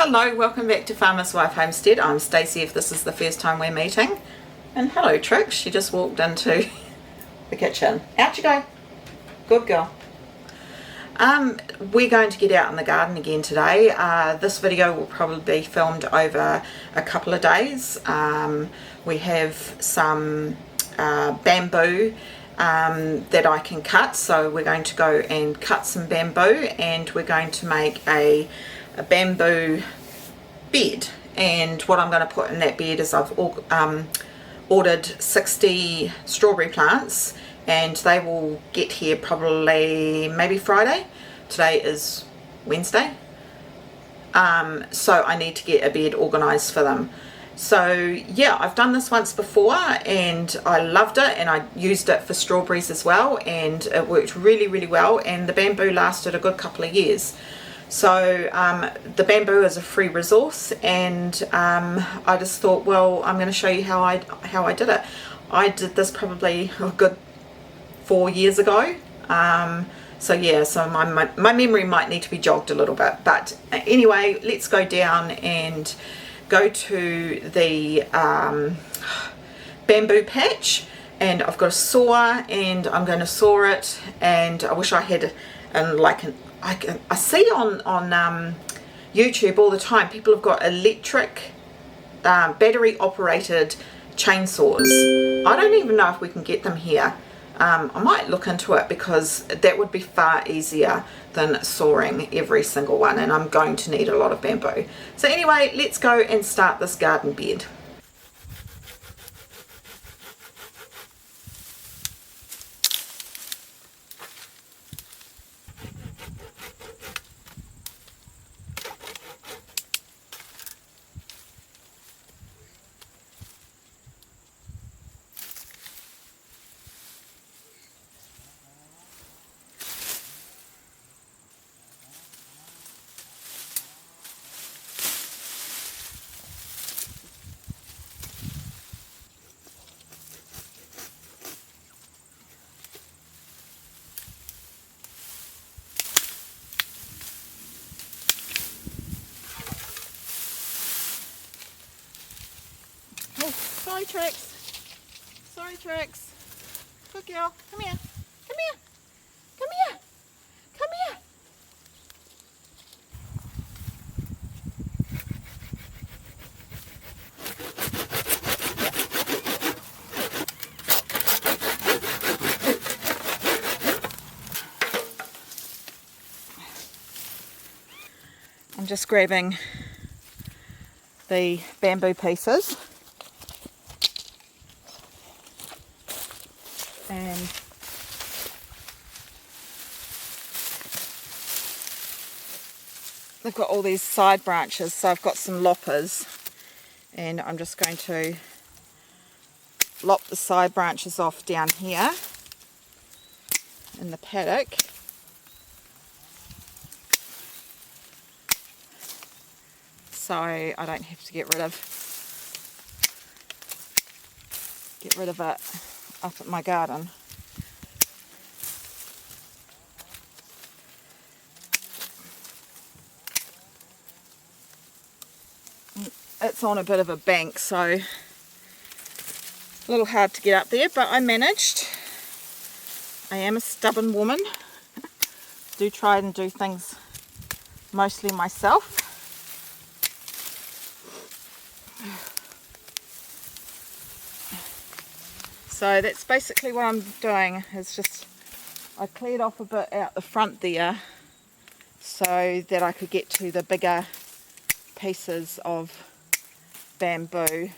Hello, welcome back to Farmer's Wife Homestead. I'm Stacey if this is the first time we're meeting. And hello Trix, she just walked into the kitchen. Out you go. Good girl. We're going to get out in the garden again today. This video will probably be filmed over a couple of days. We have some bamboo that I can cut, so we're going to go and cut some bamboo and we're going to make a bamboo bed. And what I'm going to put in that bed is I've ordered 60 strawberry plants and they will get here probably maybe Friday. Today is Wednesday, so I need to get a bed organised for them. So yeah, I've done this once before and I loved it, and I used it for strawberries as well, and it worked really well, and the bamboo lasted a good couple of years. So the bamboo is a free resource, and I just thought, well, I'm going to show you how I did it. I did this probably a good 4 years ago. So yeah, so my memory might need to be jogged a little bit, but anyway, let's go down and go to the bamboo patch, and I've got a saw and I'm going to saw it. And I wish I had I see on YouTube all the time people have got electric battery operated chainsaws. I don't even know if we can get them here. I might look into it because that would be far easier than sawing every single one, and I'm going to need a lot of bamboo. So anyway, let's go and start this garden bed. Oh, sorry Trix. Sorry Trix. Good girl. Come here. Come here. Come here. Come here. I'm just grabbing the bamboo pieces. And they've got all these side branches, so I've got some loppers, and I'm just going to lop the side branches off down here in the paddock. So I don't have to get rid of it up at my garden. It's on a bit of a bank, so a little hard to get up there, but I managed. I am a stubborn woman. Do try and do things mostly myself. So that's basically what I'm doing, is just I cleared off a bit out the front there so that I could get to the bigger pieces of bamboo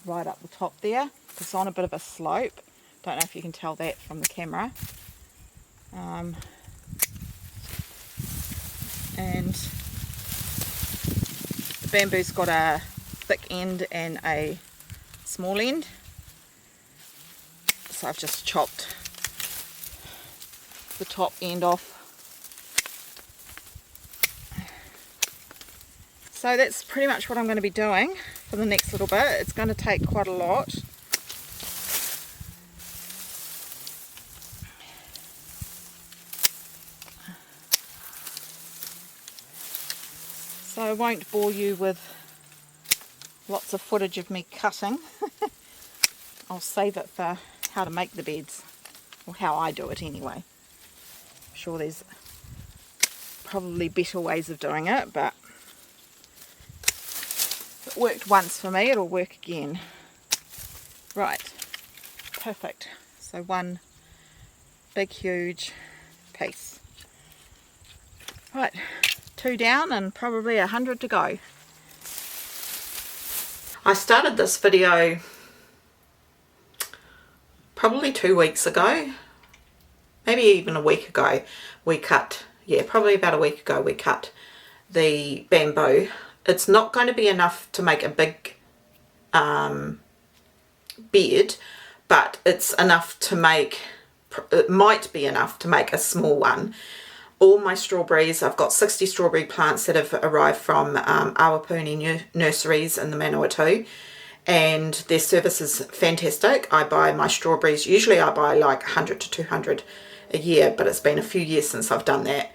right up the top there. It's on a bit of a slope. Don't know if you can tell that from the camera. And the bamboo's got a thick end and a small end. So I've just chopped the top end off. So that's pretty much what I'm going to be doing for the next little bit. It's going to take quite a lot. So I won't bore you with lots of footage of me cutting. I'll save it for how to make the beds, or how I do it anyway. I'm sure there's probably better ways of doing it, but if it worked once for me, it'll work again. Right, perfect. So one big huge piece. Right, 2 down and probably 100 to go. I started this video probably 2 weeks ago, maybe even a week ago. We cut, yeah, probably about a week ago we cut the bamboo. It's not going to be enough to make a big bed, but it's enough to make, it might be enough to make a small one. All my strawberries, I've got 60 strawberry plants that have arrived from Awapuni nurseries in the Manawatu, and their service is fantastic. I buy my strawberries, usually I buy like 100 to 200 a year, but it's been a few years since I've done that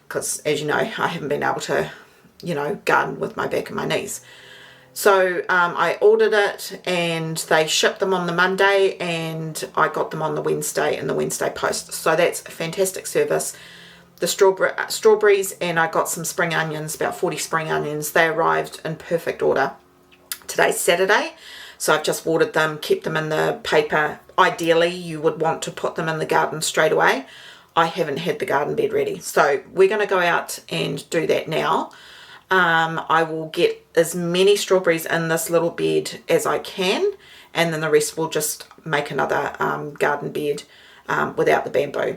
because, as you know, I haven't been able to, you know, garden with my back and my knees. So I ordered it and they shipped them on the Monday and I got them on the Wednesday in the Wednesday post. So that's a fantastic service. The strawberries, and I got some spring onions, about 40 spring onions. They arrived in perfect order. Today's Saturday, so I've just watered them, kept them in the paper. Ideally, you would want to put them in the garden straight away. I haven't had the garden bed ready, so we're going to go out and do that now. I will get as many strawberries in this little bed as I can, and then the rest will just make another garden bed without the bamboo.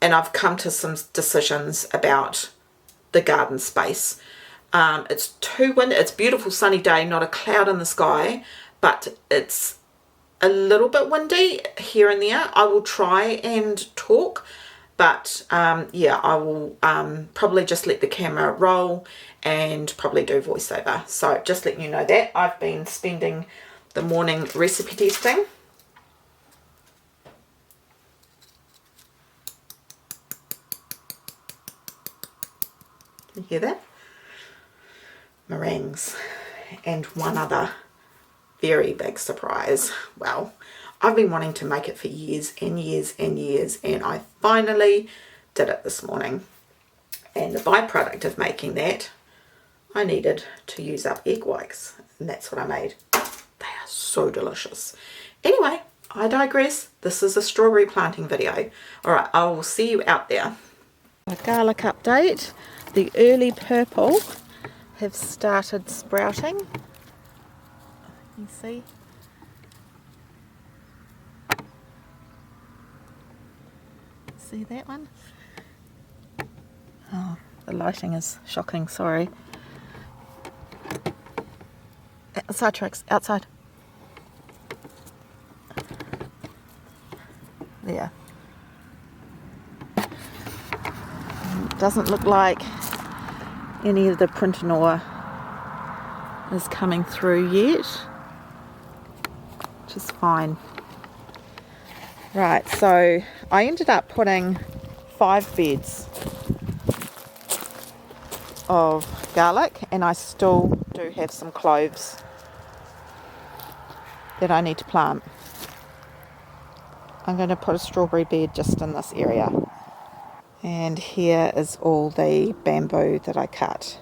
And I've come to some decisions about the garden space. It's too windy. It's a beautiful sunny day, not a cloud in the sky, but it's a little bit windy here and there. I will try and talk, but yeah, I will probably just let the camera roll and probably do voiceover. So just letting you know that I've been spending the morning recipe testing. Can you hear that? Meringues. And one other very big surprise. Well, I've been wanting to make it for years and years and years, and I finally did it this morning. And the byproduct of making that, I needed to use up egg whites, and that's what I made. They are so delicious. Anyway, I digress. This is a strawberry planting video. Alright, I will see you out there. A garlic update. The early purple have started sprouting. You see? See that one? Oh, the lighting is shocking, sorry. Outside tricks, outside. There. Doesn't look like any of the Printanor is coming through yet, which is fine. Right, so I ended up putting 5 beds of garlic, and I still do have some cloves that I need to plant. I'm going to put a strawberry bed just in this area. And here is all the bamboo that I cut.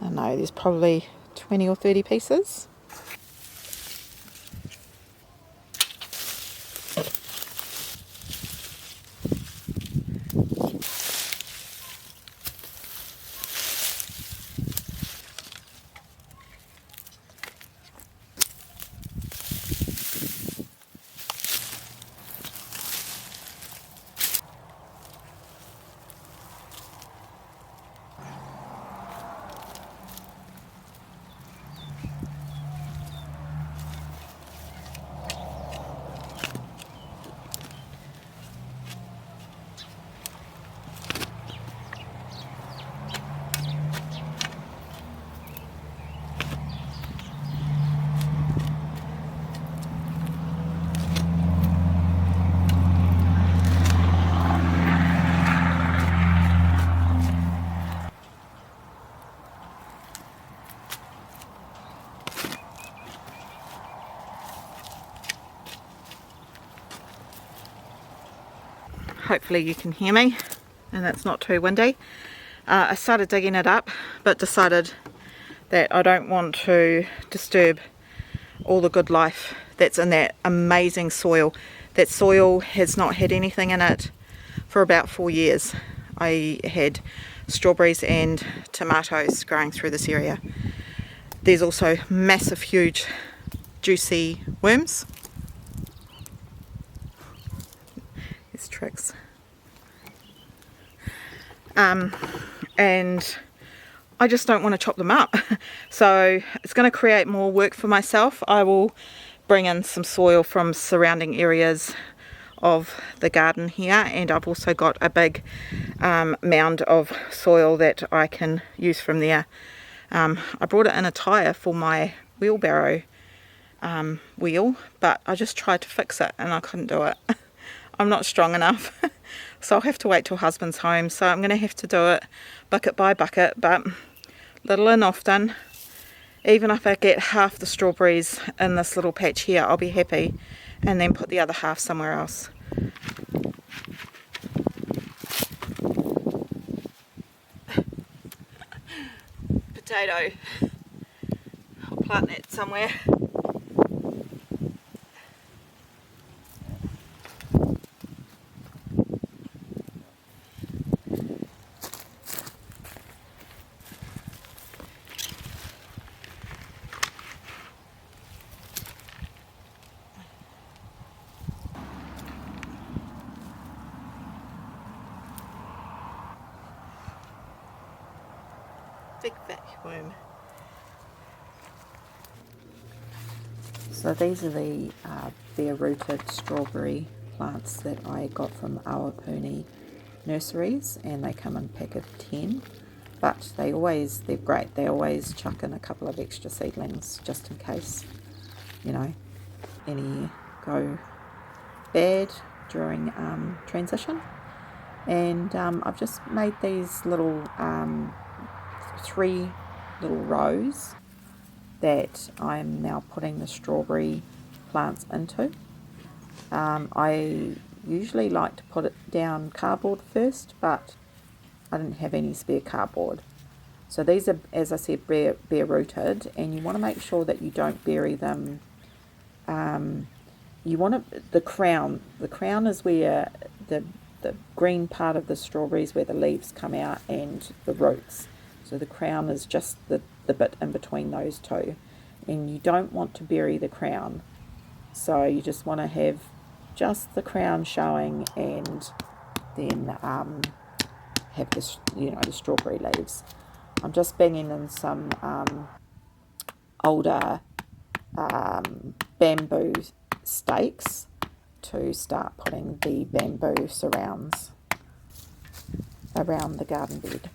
I know there's probably 20 or 30 pieces. hopefully you can hear me and it's not too windy. I started digging it up, but decided that I don't want to disturb all the good life that's in that amazing soil. That soil has not had anything in it for about 4 years. I had strawberries and tomatoes growing through this area. There's also massive, huge, juicy worms. There's tricks. And I just don't want to chop them up. So it's going to create more work for myself. I will bring in some soil from surrounding areas of the garden here, and I've also got a big mound of soil that I can use from there. I brought it in a tyre for my wheelbarrow wheel, but I just tried to fix it and I couldn't do it. I'm not strong enough. So I'll have to wait till husband's home, so I'm going to have to do it bucket by bucket, but little and often. Even if I get half the strawberries in this little patch here, I'll be happy, and then put the other half somewhere else. Potato. I'll plant that somewhere. Big vacuum. So these are the bare rooted strawberry plants that I got from Awapuni nurseries, and they come in a pack of 10, but they're great. They always chuck in a couple of extra seedlings just in case, you know, any go bad during transition. And I've just made these little 3 little rows that I'm now putting the strawberry plants into. I usually like to put it down cardboard first, but I didn't have any spare cardboard. So these are, as I said, bare rooted, and you want to make sure that you don't bury them. You want the crown. The crown is where the green part of the strawberries, where the leaves come out, and the roots. So the crown is just the bit in between those two, and you don't want to bury the crown. So you just want to have just the crown showing, and then have this, the strawberry leaves. I'm just banging in some older bamboo stakes to start putting the bamboo surrounds around the garden bed.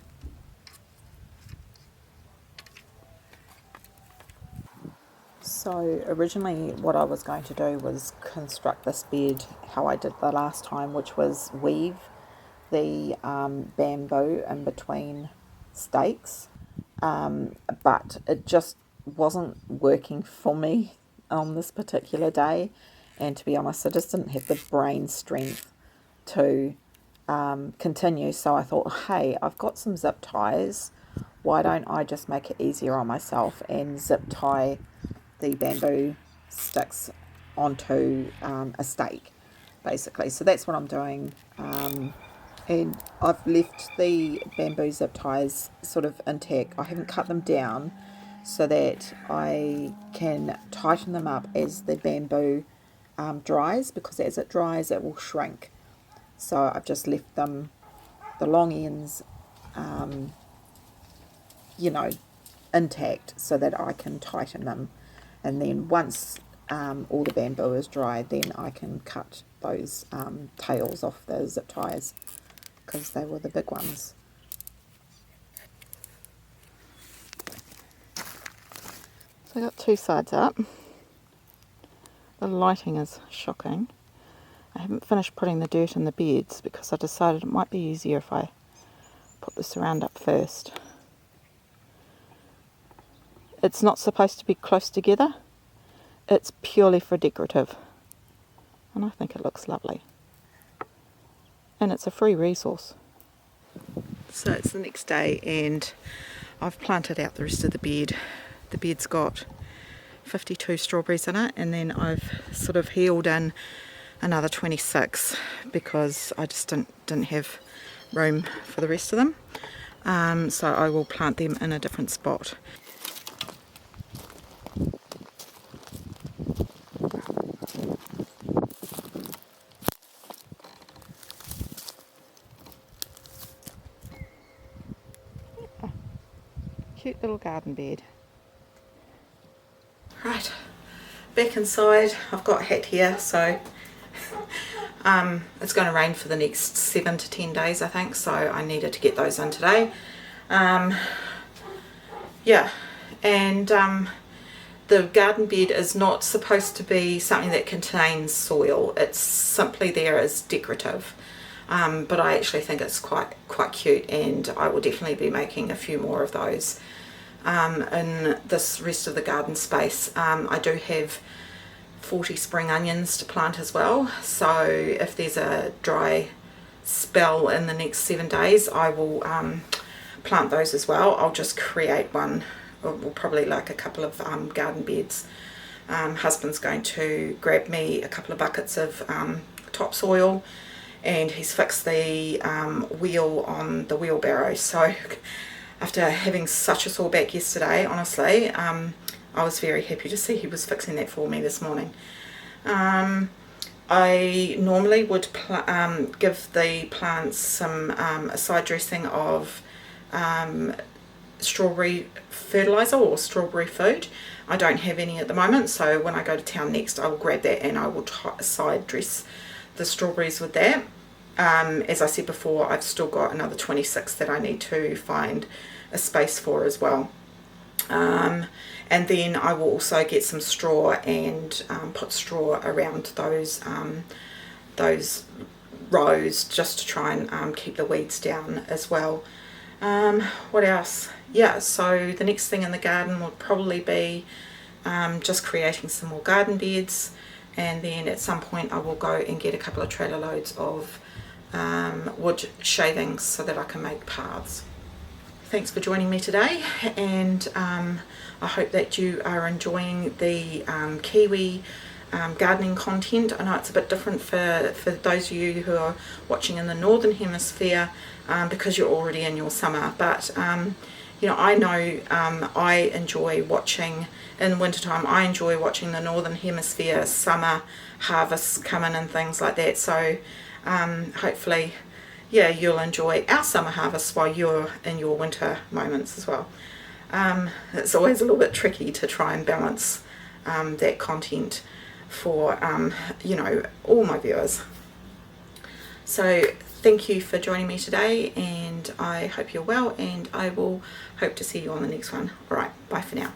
So originally what I was going to do was construct this bed how I did the last time, which was weave the bamboo in between stakes, but it just wasn't working for me on this particular day, and to be honest, I just didn't have the brain strength to continue. So I thought, hey, I've got some zip ties, why don't I just make it easier on myself and zip tie the bamboo sticks onto a stake, basically. So that's what I'm doing, and I've left the bamboo zip ties sort of intact. I haven't cut them down so that I can tighten them up as the bamboo dries, because as it dries it will shrink. So I've just left them, the long ends, intact, so that I can tighten them. And then once all the bamboo is dry, then I can cut those tails off the zip ties, because they were the big ones. So I got 2 sides up. The lighting is shocking. I haven't finished putting the dirt in the beds because I decided it might be easier if I put the surround up first. It's not supposed to be close together. It's purely for decorative. And I think it looks lovely. and it's a free resource. So it's the next day and I've planted out the rest of the bed. The bed's got 52 strawberries in it, and then I've sort of healed in another 26 because I just didn't have room for the rest of them. So I will plant them in a different spot. Cute little garden bed. Right, back inside. I've got a hat here, so it's going to rain for the next 7 to 10 days, I think, so I needed to get those in today. Yeah, and the garden bed is not supposed to be something that contains soil. It's simply there as decorative. But I actually think it's quite cute, and I will definitely be making a few more of those in this rest of the garden space. I do have 40 spring onions to plant as well, so if there's a dry spell in the next 7 days, I will plant those as well. I'll just create one, or probably like a couple of garden beds. Husband's going to grab me a couple of buckets of topsoil, and he's fixed the wheel on the wheelbarrow. So after having such a sore back yesterday, honestly, I was very happy to see he was fixing that for me this morning. I normally would give the plants some a side dressing of strawberry fertilizer or strawberry food. I don't have any at the moment, so when I go to town next I will grab that and I will side dress the strawberries with that. As I said before, I've still got another 26 that I need to find a space for as well. And then I will also get some straw and put straw around those rows just to try and keep the weeds down as well. What else? Yeah, so the next thing in the garden will probably be just creating some more garden beds, and then at some point I will go and get a couple of trailer loads of wood shavings so that I can make paths. Thanks for joining me today, and I hope that you are enjoying the Kiwi gardening content. I know it's a bit different for those of you who are watching in the northern hemisphere because you're already in your summer, but you know, I know I enjoy watching in the wintertime. I enjoy watching the northern hemisphere summer harvests come in and things like that, so hopefully, yeah, you'll enjoy our summer harvest while you're in your winter moments as well. It's always a little bit tricky to try and balance that content for you know, all my viewers. So thank you for joining me today, and I hope you're well, and I will hope to see you on the next one. All right, bye for now.